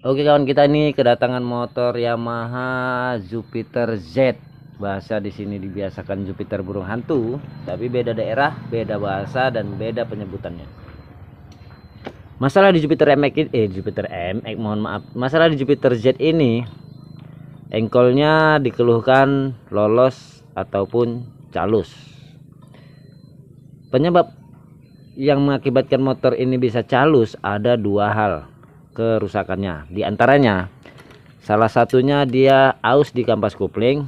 Oke kawan, kita ini kedatangan motor Yamaha Jupiter Z. Bahasa di sini dibiasakan Jupiter burung hantu, tapi beda daerah, beda bahasa dan beda penyebutannya. Masalah di Jupiter MX Jupiter MX, mohon maaf. Masalah di Jupiter Z ini, engkolnya dikeluhkan lolos ataupun calus. Penyebab yang mengakibatkan motor ini bisa calus ada dua hal kerusakannya. Di antaranya salah satunya dia aus di kampas kopling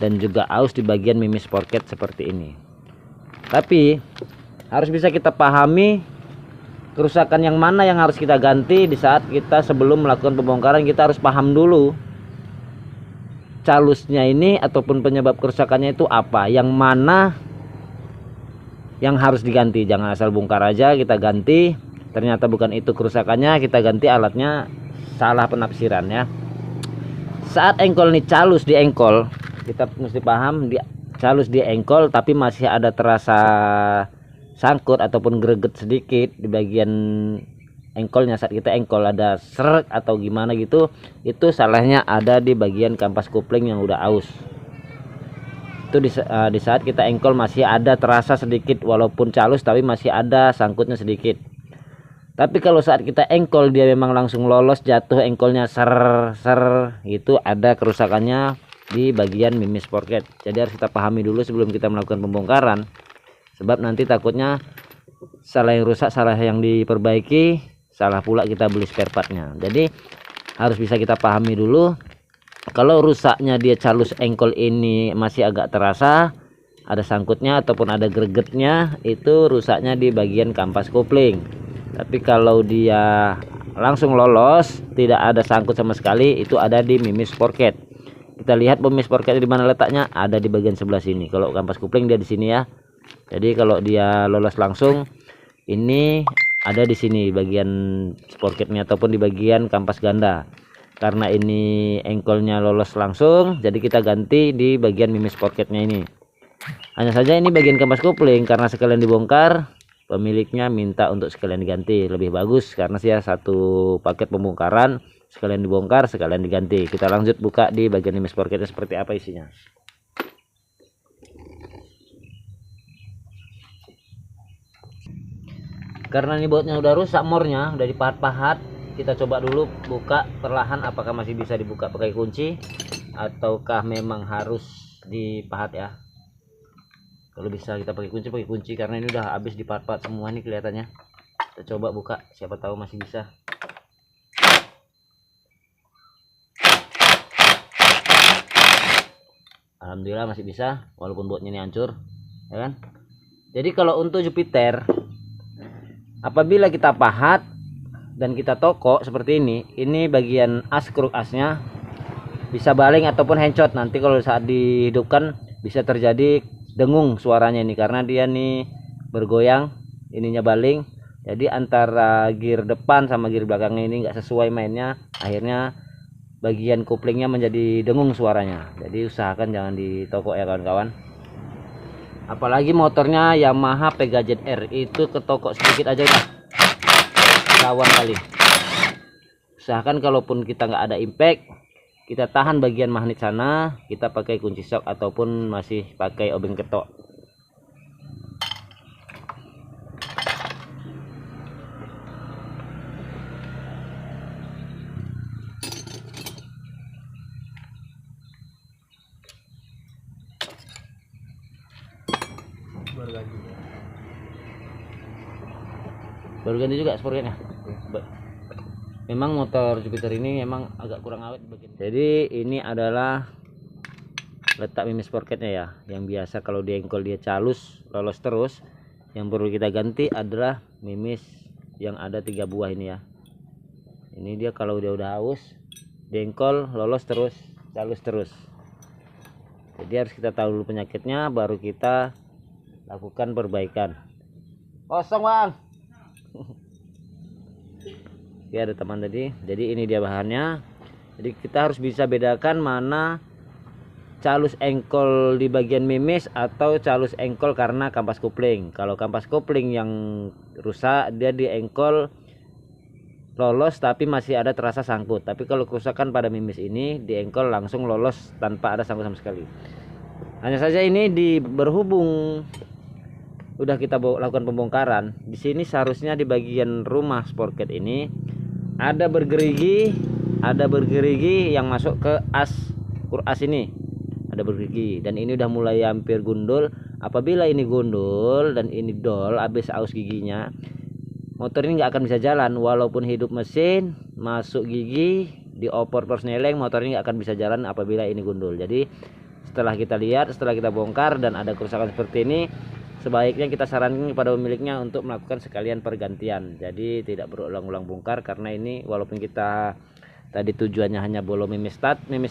dan juga aus di bagian mimis sporket seperti ini. Tapi harus bisa kita pahami kerusakan yang mana yang harus kita ganti. Di saat kita sebelum melakukan pembongkaran, kita harus paham dulu calusnya ini ataupun penyebab kerusakannya itu apa, yang mana yang harus diganti. Jangan asal bongkar aja kita ganti, ternyata bukan itu kerusakannya, kita ganti alatnya, salah penafsiran ya. Saat engkol ini calus di engkol, kita mesti paham dia calus di engkol tapi masih ada terasa sangkut ataupun greget sedikit di bagian engkolnya. Saat kita engkol ada seret atau gimana gitu, itu salahnya ada di bagian kampas kopling yang udah aus. Itu di saat kita engkol masih ada terasa sedikit, walaupun calus tapi masih ada sangkutnya sedikit. Tapi kalau saat kita engkol dia memang langsung lolos, jatuh engkolnya ser gitu, ada kerusakannya di bagian mimis sporket. Jadi harus kita pahami dulu sebelum kita melakukan pembongkaran, sebab nanti takutnya salah yang rusak, salah yang diperbaiki, salah pula kita beli spare partnya. Jadi harus bisa kita pahami dulu. Kalau rusaknya dia calus engkol ini masih agak terasa ada sangkutnya ataupun ada gregetnya, itu rusaknya di bagian kampas kopling. Tapi kalau dia langsung lolos, tidak ada sangkut sama sekali, itu ada di mimis sporket. Kita lihat mimis sporket di mana letaknya, ada di bagian sebelah sini. Kalau kampas kopling dia di sini ya. Jadi kalau dia lolos langsung, ini ada di sini bagian sporketnya ataupun di bagian kampas ganda. Karena ini engkolnya lolos langsung, jadi kita ganti di bagian mimis sporketnya ini. Hanya saja ini bagian kampas kopling karena sekalian dibongkar, pemiliknya minta untuk sekalian diganti. Lebih bagus karena dia satu paket pembongkaran, sekalian dibongkar sekalian diganti. Kita lanjut buka di bagian mimis sporketnya seperti apa isinya. Karena ini bautnya udah rusak, mornya udah dipahat-pahat, kita coba dulu buka perlahan apakah masih bisa dibuka pakai kunci ataukah memang harus dipahat ya. Kalau bisa kita pakai kunci karena ini udah habis dipahat-pahat semua nih kelihatannya. Kita coba buka, siapa tahu masih bisa. Alhamdulillah masih bisa walaupun bautnya ini hancur ya kan. Jadi kalau untuk Jupiter, apabila kita pahat dan kita tokok seperti ini bagian as, kruk asnya bisa baling ataupun hencot. Nanti kalau saat dihidupkan bisa terjadi dengung suaranya ini karena dia nih bergoyang, ininya baling. Jadi antara gear depan sama gear belakangnya ini enggak sesuai mainnya, akhirnya bagian koplingnya menjadi dengung suaranya. Jadi usahakan jangan ditokok ya kawan-kawan. Apalagi motornya Yamaha Pega ZR, itu ketokok sedikit aja udah kawan kali. Usahakan kalaupun kita nggak ada impact, kita tahan bagian magnet sana, kita pakai kunci shock ataupun masih pakai obeng ketok. Baru ganti juga sportnya. Memang motor Jupiter ini memang agak kurang awet bagian. Jadi ini adalah letak mimis sporketnya ya, yang biasa kalau di engkol dia calus lolos terus. Yang perlu kita ganti adalah mimis yang ada 3 buah ini ya. Ini dia kalau dia udah haus, di engkol lolos terus, calus terus. Jadi harus kita tahu dulu penyakitnya, baru kita lakukan perbaikan. Kosong bang. Ya ada teman tadi. Jadi ini dia bahannya. Jadi kita harus bisa bedakan mana calus engkol di bagian mimis atau calus engkol karena kampas kopling. Kalau kampas kopling yang rusak, dia di engkol lolos tapi masih ada terasa sangkut. Tapi kalau kerusakan pada mimis ini di engkol langsung lolos tanpa ada sangkut sama sekali. Hanya saja ini berhubung udah kita lakukan pembongkaran, di sini seharusnya di bagian rumah sporket ini ada bergerigi yang masuk ke as ini, ada bergerigi, dan ini udah mulai hampir gundul. Apabila ini gundul dan ini dol habis aus giginya, motor ini nggak akan bisa jalan walaupun hidup mesin, masuk gigi, dioper persneleng, motor ini nggak akan bisa jalan apabila ini gundul. Jadi setelah kita lihat, setelah kita bongkar dan ada kerusakan seperti ini, sebaiknya kita sarankan kepada pemiliknya untuk melakukan sekalian pergantian. Jadi tidak berulang-ulang bongkar, karena ini walaupun kita tadi tujuannya hanya bolo mimis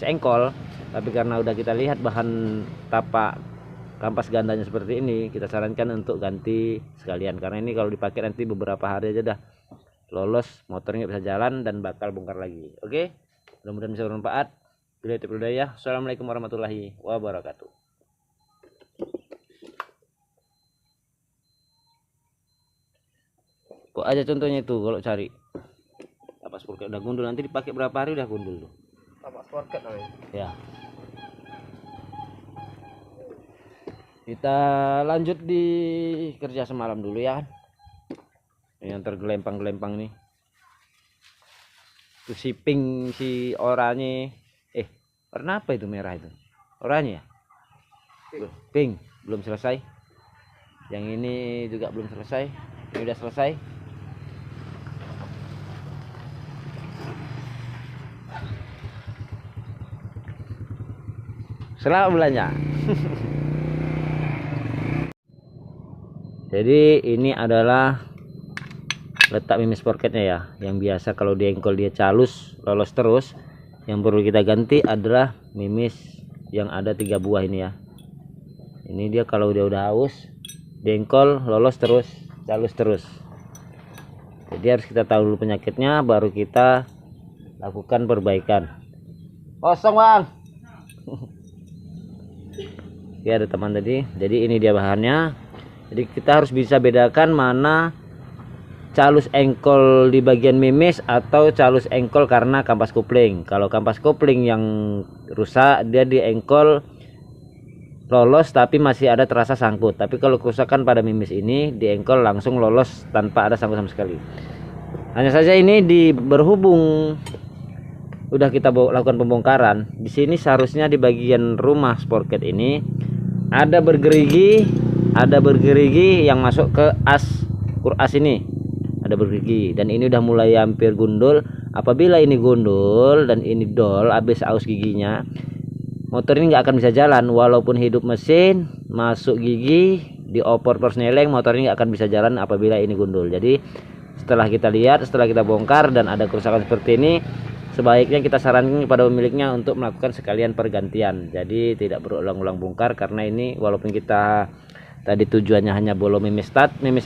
engkol, tapi karena udah kita lihat bahan tapak kampas gandanya seperti ini, kita sarankan untuk ganti sekalian, karena ini kalau dipakai nanti beberapa hari aja dah lolos, motornya bisa jalan dan bakal bongkar lagi. Oke, mudah-mudahan bisa bermanfaat. Bila itu ya. Assalamualaikum warahmatullahi wabarakatuh. Kok aja contohnya itu kalau cari tapak sporket udah gundul, nanti dipakai berapa hari udah gundul tuh. Tapak sporket namanya. Ya. Kita lanjut di kerja semalam dulu ya kan. Yang tergelempang-gelempang nih. Itu si pink, si oranye. Warna apa itu merah itu? Oranye ya? Pink. Belum selesai. Yang ini juga belum selesai. Ini udah selesai. Selamat belanja. Jadi ini adalah letak mimis sporketnya ya, yang biasa kalau di engkol dia calus lolos terus. Yang perlu kita ganti adalah mimis yang ada 3 buah ini ya. Ini dia kalau dia udah haus di engkol lolos terus, calus terus. Jadi harus kita tahu dulu penyakitnya, baru kita lakukan perbaikan. Kosong bang. Ya ada teman tadi. Jadi ini dia bahannya. Jadi kita harus bisa bedakan mana calus engkol di bagian mimis atau calus engkol karena kampas kopling. Kalau kampas kopling yang rusak, dia di engkol lolos tapi masih ada terasa sangkut. Tapi kalau kerusakan pada mimis ini di engkol langsung lolos tanpa ada sangkut sama sekali. Hanya saja ini berhubung udah kita lakukan pembongkaran, di sini seharusnya di bagian rumah sporket ini ada bergerigi yang masuk ke as ini, ada bergerigi, dan ini udah mulai hampir gundul. Apabila ini gundul dan ini dol habis aus giginya, motor ini nggak akan bisa jalan walaupun hidup mesin, masuk gigi, dioper persneleng, motor ini nggak akan bisa jalan apabila ini gundul. Jadi setelah kita lihat, setelah kita bongkar dan ada kerusakan seperti ini, sebaiknya kita sarankan kepada pemiliknya untuk melakukan sekalian pergantian. Jadi tidak berulang-ulang bongkar, karena ini walaupun kita tadi tujuannya hanya bolo mimis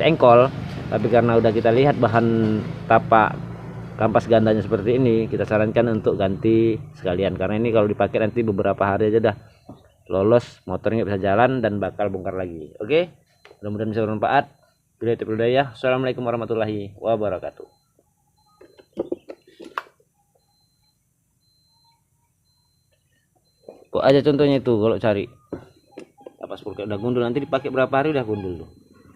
engkol, tapi karena udah kita lihat bahan tapak kampas gandanya seperti ini, kita sarankan untuk ganti sekalian, karena ini kalau dipakai nanti beberapa hari aja dah lolos, motornya bisa jalan dan bakal bongkar lagi. Oke, mudah-mudahan bisa bermanfaat. Bila itu ya. Assalamualaikum warahmatullahi wabarakatuh. Kok aja contohnya itu kalau cari tapak sporket udah gundul, nanti dipakai berapa hari udah gundul tuh.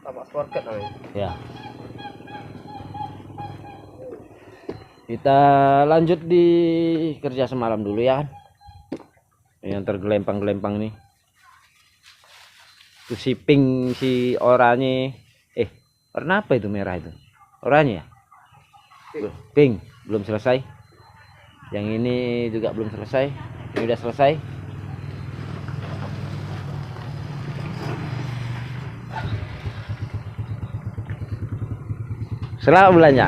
Tapak sporket namanya. Ya. Kita lanjut di kerja semalam dulu ya kan. Yang tergelempang-gelempang nih. Itu si pink, si oranye. Warna apa itu merah itu? Oranye ya? Pink. Belum selesai. Yang ini juga belum selesai. Ini udah selesai. Selamat belanja.